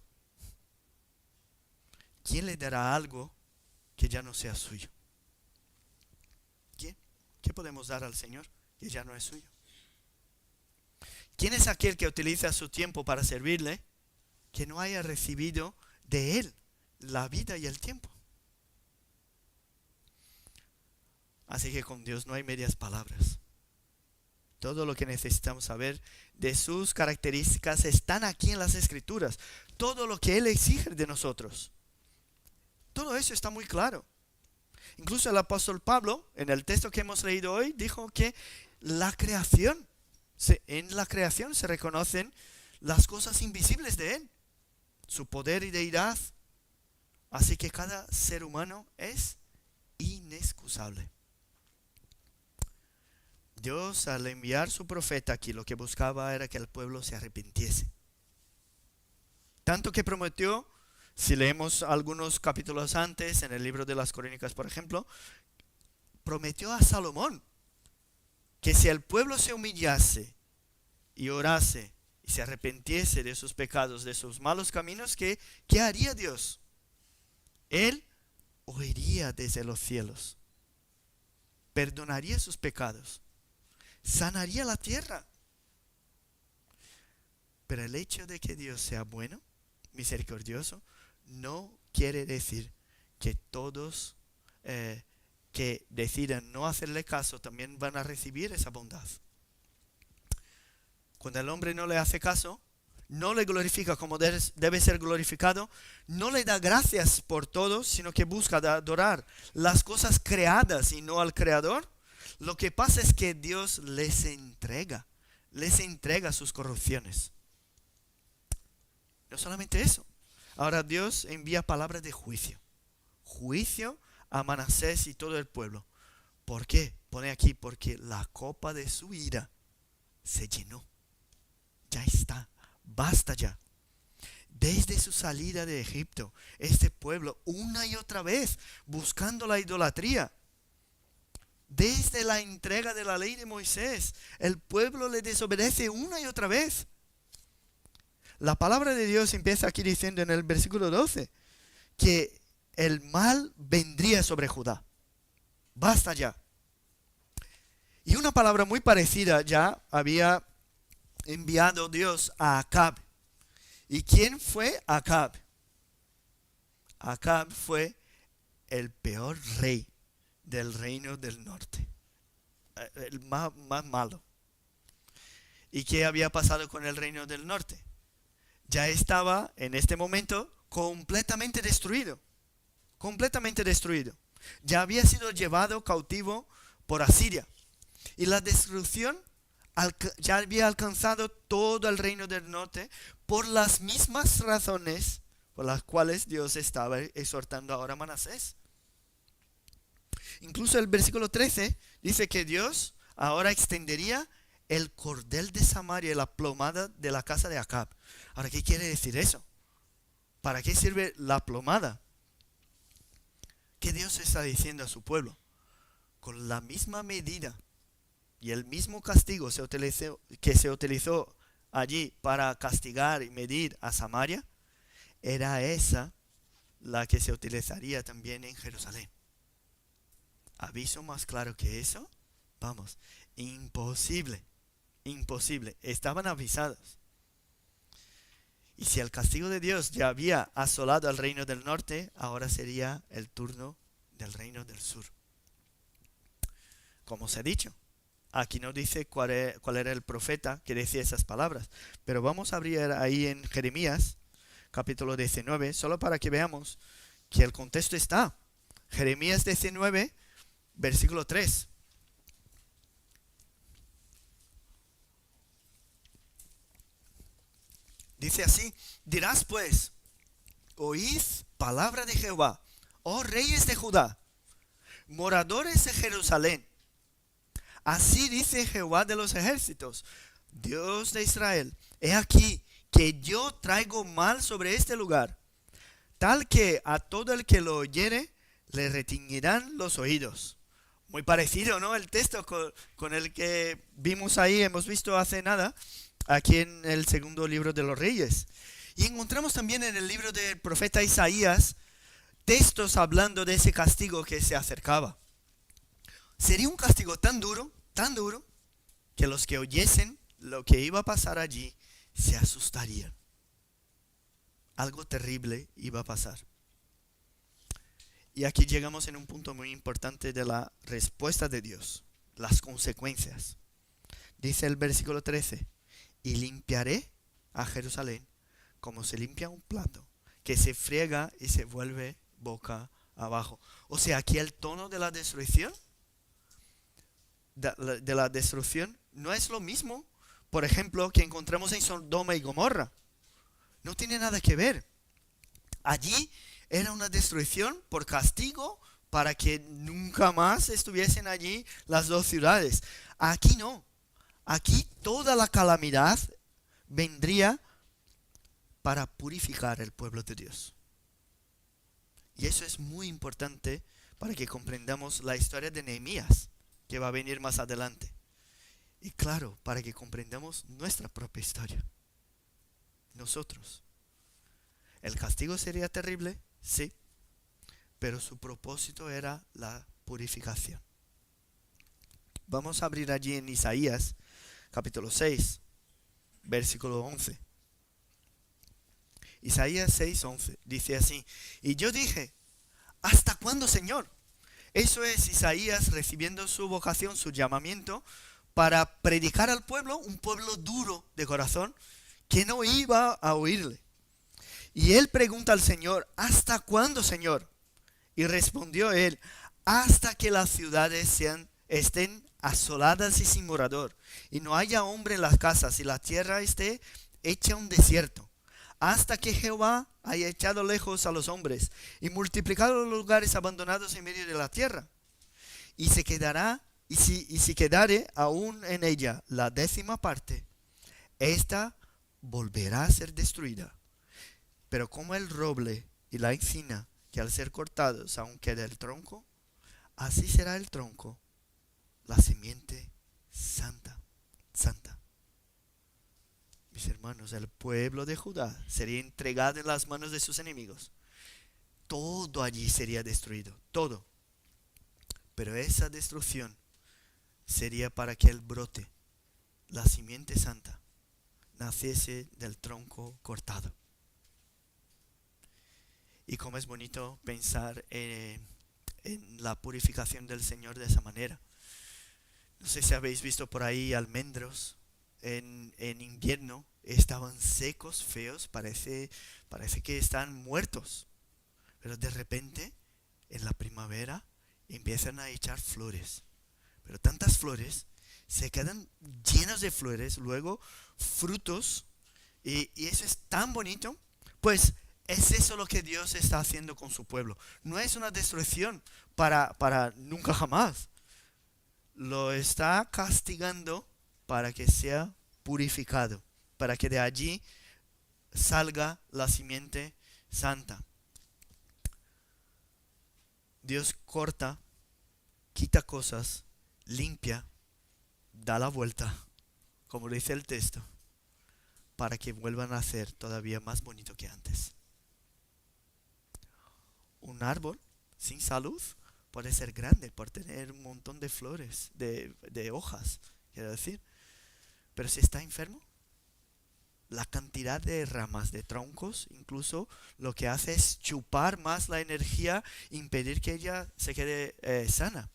¿Quién le dará algo que ya no sea suyo? ¿Quién? ¿Qué podemos dar al Señor que ya no es suyo? ¿Quién es aquel que utiliza su tiempo para servirle que no haya recibido de Él la vida y el tiempo? Así que con Dios no hay medias palabras. Todo lo que necesitamos saber de sus características están aquí en las Escrituras. Todo lo que Él exige de nosotros. Todo eso está muy claro. Incluso el apóstol Pablo, en el texto que hemos leído hoy, dijo que en la creación se reconocen las cosas invisibles de Él, su poder y deidad. Así que cada ser humano es inexcusable. Dios, al enviar su profeta aquí, lo que buscaba era que el pueblo se arrepintiese. Tanto que prometió, si leemos algunos capítulos antes, en el libro de las Crónicas, por ejemplo, prometió a Salomón que si el pueblo se humillase y orase y se arrepintiese de sus pecados, de sus malos caminos, ¿qué haría Dios? Él oiría desde los cielos, perdonaría sus pecados, sanaría la tierra. Pero el hecho de que Dios sea bueno, misericordioso, no quiere decir que todos que decidan no hacerle caso también van a recibir esa bondad. Cuando el hombre no le hace caso, no le glorifica como debe ser glorificado, no le da gracias por todo, sino que busca adorar las cosas creadas y no al Creador, Lo que pasa es que Dios les entrega sus corrupciones. No solamente eso. Ahora Dios envía palabras de juicio. Juicio a Manasés y todo el pueblo. ¿Por qué? Pone aquí, porque la copa de su ira se llenó. Ya está. Basta ya. Desde su salida de Egipto, este pueblo una y otra vez buscando la idolatría. Desde la entrega de la ley de Moisés, el pueblo le desobedece una y otra vez. La palabra de Dios empieza aquí diciendo en el versículo 12 que el mal vendría sobre Judá. Basta ya. Y una palabra muy parecida ya había enviado Dios a Acab. ¿Y quién fue Acab? Acab fue el peor rey del reino del norte. El más malo. ¿Y qué había pasado con el reino del norte? Ya estaba en este momento completamente destruido. Completamente destruido. Ya había sido llevado cautivo por Asiria. Y la destrucción ya había alcanzado todo el reino del norte por las mismas razones por las cuales Dios estaba exhortando ahora a Manasés. Incluso el versículo 13 dice que Dios ahora extendería el cordel de Samaria y la plomada de la casa de Acab. Ahora, ¿qué quiere decir eso? ¿Para qué sirve la plomada? ¿Qué Dios está diciendo a su pueblo? Con la misma medida y el mismo castigo que se utilizó allí para castigar y medir a Samaria, era esa la que se utilizaría también en Jerusalén. ¿Aviso más claro que eso? Vamos, imposible, imposible. Estaban avisados. Y si el castigo de Dios ya había asolado al reino del norte, ahora sería el turno del reino del sur. Como os he dicho, aquí no dice cuál era el profeta que decía esas palabras, pero vamos a abrir ahí en Jeremías, capítulo 19, solo para que veamos que el contexto está. Jeremías 19, versículo 3. Dice así: dirás pues, oíd palabra de Jehová, oh reyes de Judá, moradores de Jerusalén. Así dice Jehová de los ejércitos, Dios de Israel: he aquí que yo traigo mal sobre este lugar, tal que a todo el que lo oyere le retiñirán los oídos. Muy parecido, ¿no? El texto con el que vimos ahí, hemos visto hace nada, aquí en el segundo libro de los Reyes. Y encontramos también en el libro del profeta Isaías textos hablando de ese castigo que se acercaba. Sería un castigo tan duro, que los que oyesen lo que iba a pasar allí se asustarían. Algo terrible iba a pasar. Y aquí llegamos en un punto muy importante de la respuesta de Dios, las consecuencias. Dice el versículo 13: y limpiaré a Jerusalén como se limpia un plato, que se friega y se vuelve boca abajo. O sea, aquí el tono de la destrucción, no es lo mismo, por ejemplo, que encontramos en Sodoma y Gomorra. No tiene nada que ver. Allí era una destrucción por castigo para que nunca más estuviesen allí las dos ciudades. Aquí no. Aquí toda la calamidad vendría para purificar el pueblo de Dios. Y eso es muy importante para que comprendamos la historia de Nehemías, que va a venir más adelante. Y claro, para que comprendamos nuestra propia historia. Nosotros. El castigo sería terrible, sí, pero su propósito era la purificación. Vamos a abrir allí en Isaías, capítulo 6, versículo 11. Isaías 6, 11, dice así: y yo dije, ¿hasta cuándo, Señor? Eso es Isaías recibiendo su vocación, su llamamiento, para predicar al pueblo, un pueblo duro de corazón, que no iba a oírle. Y él pregunta al Señor: ¿hasta cuándo, Señor? Y respondió él: hasta que las ciudades sean estén asoladas y sin morador, y no haya hombre en las casas, y la tierra esté hecha un desierto, hasta que Jehová haya echado lejos a los hombres, y multiplicado los lugares abandonados en medio de la tierra. Y se quedará, y si quedare aún en ella la 10ª parte, esta volverá a ser destruida. Pero como el roble y la encina, que al ser cortados aún queda el tronco, así será el tronco, la simiente santa, santa. Mis hermanos, el pueblo de Judá sería entregado en las manos de sus enemigos. Todo allí sería destruido, todo. Pero esa destrucción sería para que el brote, la simiente santa, naciese del tronco cortado. Y como es bonito pensar en la purificación del Señor de esa manera. No sé si habéis visto por ahí almendros en invierno, estaban secos, feos, parece que están muertos. Pero de repente, en la primavera, empiezan a echar flores. Pero tantas flores, se quedan llenos de flores, luego frutos, y eso es tan bonito. Pues es eso lo que Dios está haciendo con su pueblo. No es una destrucción para nunca jamás. Lo está castigando para que sea purificado, para que de allí salga la simiente santa. Dios corta, quita cosas, limpia, da la vuelta, como dice el texto, para que vuelvan a ser todavía más bonito que antes. Un árbol sin salud puede ser grande por tener un montón de flores, de hojas, quiero decir. Pero si está enfermo, la cantidad de ramas, de troncos, incluso lo que hace es chupar más la energía, impedir que ella se quede sana.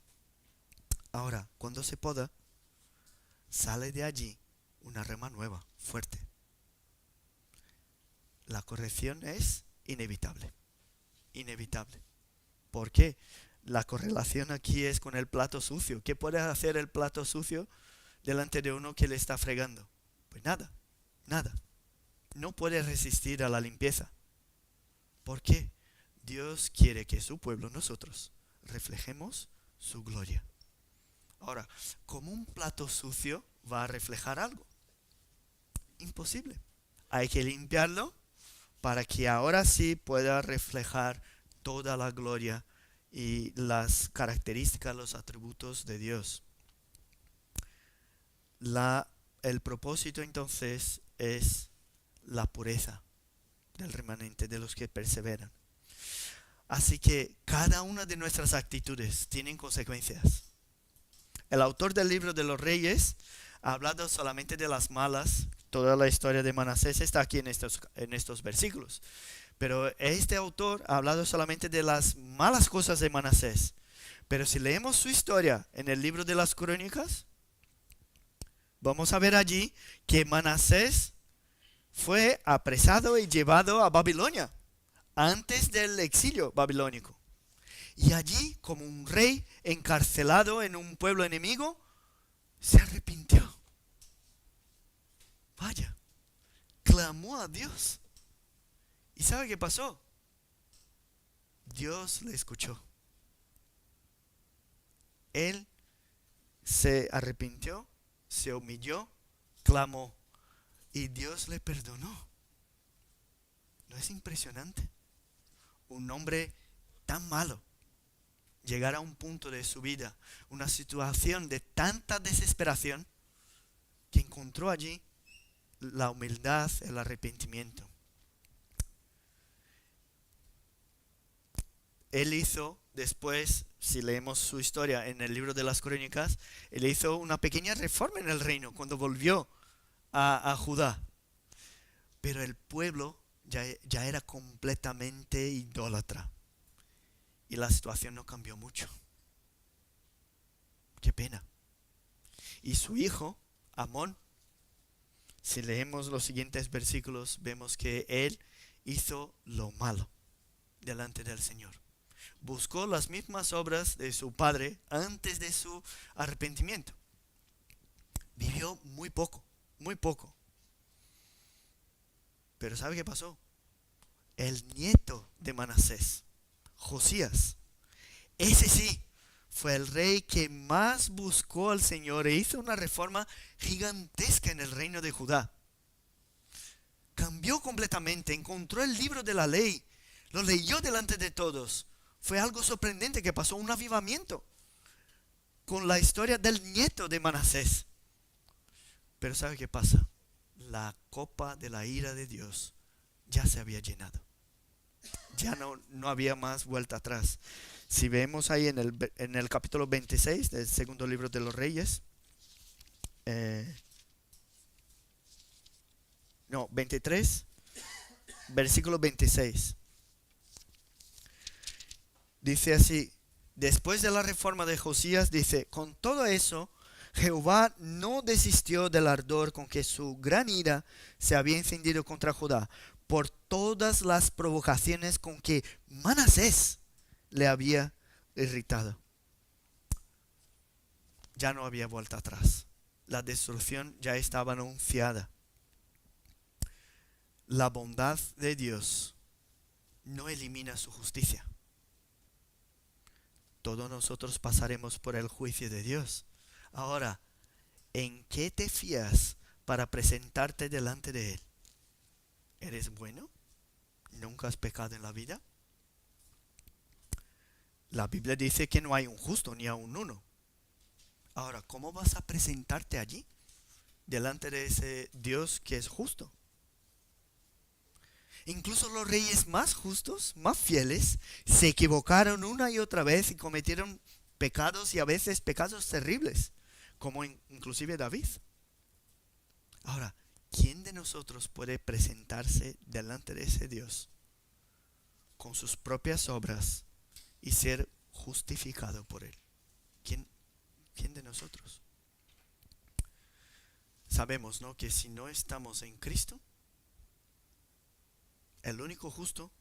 Ahora, cuando se poda, sale de allí una rama nueva, fuerte. La corrección es inevitable. Inevitable. ¿Por qué? La correlación aquí es con el plato sucio. ¿Qué puede hacer el plato sucio delante de uno que le está fregando? Pues nada, nada. No puede resistir a la limpieza. ¿Por qué? Dios quiere que su pueblo, nosotros, reflejemos su gloria. Ahora, ¿cómo un plato sucio va a reflejar algo? Imposible. Hay que limpiarlo para que ahora sí pueda reflejar toda la gloria y las características, los atributos de Dios. El propósito entonces es la pureza del remanente, de los que perseveran. Así que cada una de nuestras actitudes tienen consecuencias. El autor del libro de los Reyes ha hablado solamente de las malas. Toda la historia de Manasés está aquí en estos versículos. Pero este autor ha hablado solamente de las malas cosas de Manasés. Pero si leemos su historia en el libro de las Crónicas, vamos a ver allí que Manasés fue apresado y llevado a Babilonia antes del exilio babilónico. Y allí, como un rey encarcelado en un pueblo enemigo, se arrepintió. Vaya, clamó a Dios. ¿Y sabe qué pasó? Dios le escuchó. Él se arrepintió, se humilló, clamó y Dios le perdonó. ¿No es impresionante? Un hombre tan malo llegar a un punto de su vida, una situación de tanta desesperación, que encontró allí la humildad, el arrepentimiento. Él hizo después, si leemos su historia en el libro de las Crónicas, él hizo una pequeña reforma en el reino cuando volvió a Judá. Pero el pueblo ya era completamente idólatra. Y la situación no cambió mucho. Qué pena. Y su hijo, Amón, si leemos los siguientes versículos, vemos que él hizo lo malo delante del Señor. buscó las mismas obras de su padre antes de su arrepentimiento. Vivió muy poco, muy poco. Pero ¿sabe qué pasó? El nieto de Manasés, Josías, ese sí, fue el rey que más buscó al Señor e hizo una reforma gigantesca en el reino de Judá. Cambió completamente, encontró el libro de la ley, lo leyó delante de todos. Fue algo sorprendente que pasó, un avivamiento con la historia del nieto de Manasés. Pero ¿sabe qué pasa? La copa de la ira de Dios ya se había llenado. Ya no había más vuelta atrás. Si vemos ahí en el capítulo 26 del segundo libro de los Reyes, 23, versículo 26. Dice así, después de la reforma de Josías, dice, con todo eso, Jehová no desistió del ardor con que su gran ira se había encendido contra Judá, por todas las provocaciones con que Manasés le había irritado. Ya no había vuelta atrás. La destrucción ya estaba anunciada. La bondad de Dios no elimina su justicia. Todos nosotros pasaremos por el juicio de Dios. Ahora, ¿en qué te fías para presentarte delante de Él? ¿Eres bueno? ¿Nunca has pecado en la vida? La Biblia dice que no hay un justo ni aun uno. Ahora, ¿cómo vas a presentarte allí? Delante de ese Dios que es justo. Incluso los reyes más justos, más fieles, se equivocaron una y otra vez y cometieron pecados y a veces pecados terribles, como inclusive David. Ahora, ¿quién de nosotros puede presentarse delante de ese Dios con sus propias obras y ser justificado por Él? ¿Quién de nosotros? Sabemos, ¿no?, que si no estamos en Cristo, el único justo,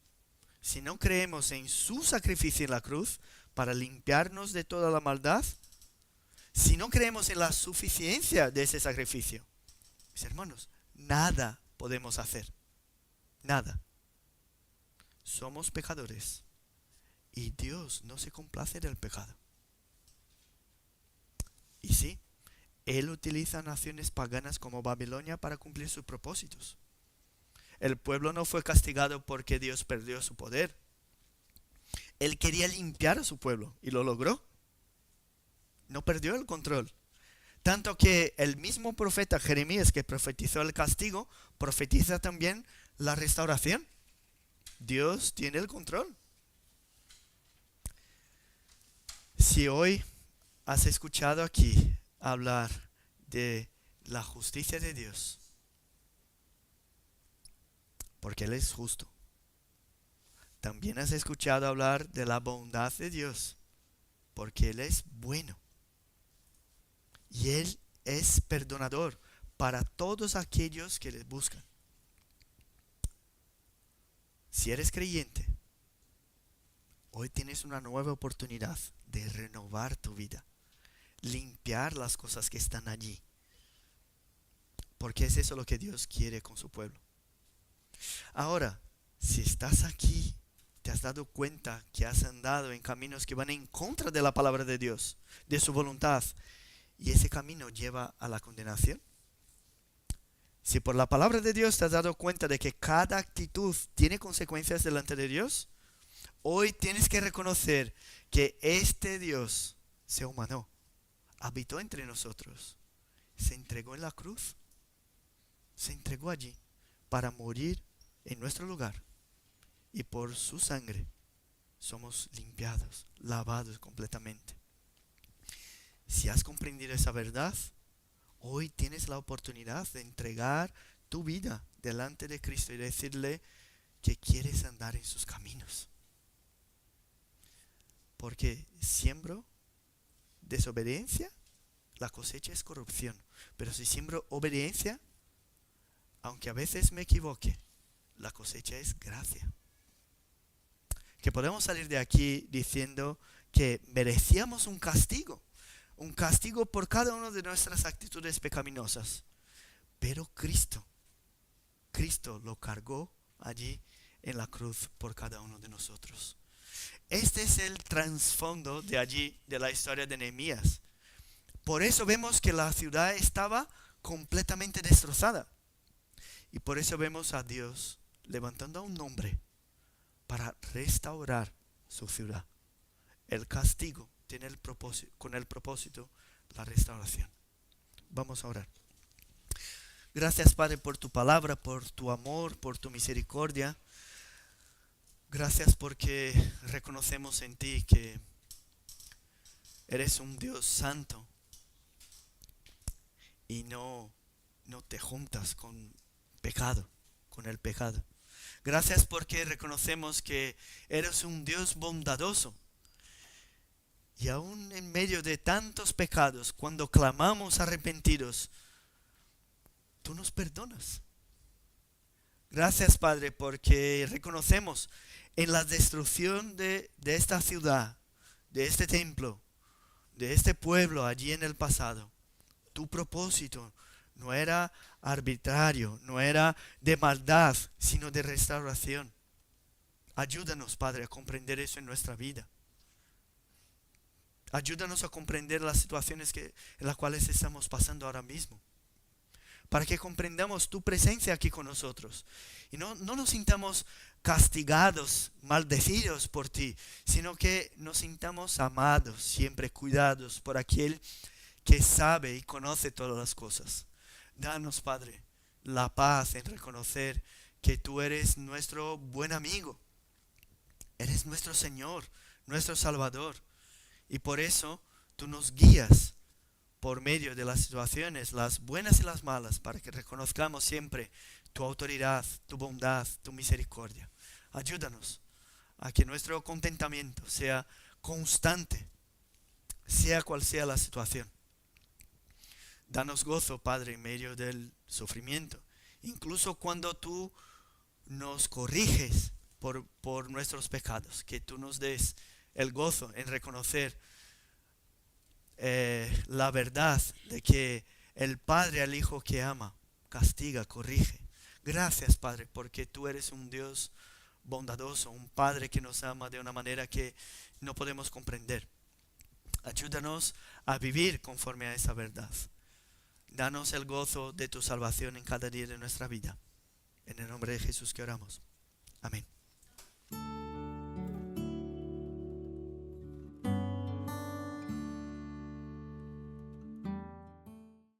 si no creemos en su sacrificio en la cruz para limpiarnos de toda la maldad, si no creemos en la suficiencia de ese sacrificio, mis hermanos, nada podemos hacer. Nada. Somos pecadores y Dios no se complace del pecado. Y sí, Él utiliza naciones paganas como Babilonia para cumplir sus propósitos. El pueblo no fue castigado porque Dios perdió su poder. Él quería limpiar a su pueblo y lo logró. No perdió el control. Tanto que el mismo profeta Jeremías, que profetizó el castigo, profetiza también la restauración. Dios tiene el control. Si hoy has escuchado aquí hablar de la justicia de Dios, porque Él es justo, también has escuchado hablar de la bondad de Dios, porque Él es bueno. Y Él es perdonador para todos aquellos que le buscan. Si eres creyente, hoy tienes una nueva oportunidad de renovar tu vida, limpiar las cosas que están allí, porque es eso lo que Dios quiere con su pueblo. Ahora, si estás aquí, te has dado cuenta que has andado en caminos que van en contra de la palabra de Dios, de su voluntad, y ese camino lleva a la condenación. Si por la palabra de Dios te has dado cuenta de que cada actitud tiene consecuencias delante de Dios, hoy tienes que reconocer que este Dios se humanó, habitó entre nosotros, se entregó en la cruz, se entregó allí para morir en nuestro lugar, y por su sangre somos limpiados, lavados completamente. Si has comprendido esa verdad, hoy tienes la oportunidad de entregar tu vida delante de Cristo y decirle que quieres andar en sus caminos. Porque siembro desobediencia, la cosecha es corrupción. Pero si siembro obediencia, aunque a veces me equivoque, la cosecha es gracia. que podemos salir de aquí diciendo que merecíamos un castigo por cada una de nuestras actitudes pecaminosas. Pero Cristo lo cargó allí en la cruz por cada uno de nosotros. Este es el trasfondo de allí, de la historia de Nehemías. Por eso vemos que la ciudad estaba completamente destrozada. Y por eso vemos a Dios levantando a un hombre para restaurar su ciudad. El castigo tiene con el propósito la restauración. Vamos a orar. Gracias, Padre, por tu palabra, por tu amor, por tu misericordia. Gracias porque reconocemos en ti que eres un Dios santo y no te juntas con el pecado. Gracias porque reconocemos que eres un Dios bondadoso. Y aún en medio de tantos pecados, cuando clamamos arrepentidos, tú nos perdonas. Gracias, Padre, porque reconocemos en la destrucción de esta ciudad, de este templo, de este pueblo allí en el pasado, tu propósito no era arbitrario, no era de maldad, sino de restauración. Ayúdanos, Padre, a comprender eso en nuestra vida. Ayúdanos a comprender las situaciones en las cuales estamos pasando ahora mismo, para que comprendamos tu presencia aquí con nosotros y no nos sintamos castigados, maldecidos por ti, sino que nos sintamos amados, siempre cuidados por aquel que sabe y conoce todas las cosas. Danos, Padre, la paz en reconocer que tú eres nuestro buen amigo, eres nuestro Señor, nuestro Salvador, y por eso tú nos guías por medio de las situaciones, las buenas y las malas, para que reconozcamos siempre tu autoridad, tu bondad, tu misericordia. Ayúdanos a que nuestro contentamiento sea constante, sea cual sea la situación. Danos gozo, Padre, en medio del sufrimiento, incluso cuando tú nos corriges por nuestros pecados, que tú nos des el gozo en reconocer la verdad de que el Padre al Hijo que ama, castiga, corrige. Gracias, Padre, porque tú eres un Dios bondadoso, un Padre que nos ama de una manera que no podemos comprender. Ayúdanos a vivir conforme a esa verdad. Danos el gozo de tu salvación en cada día de nuestra vida. En el nombre de Jesús que oramos. Amén.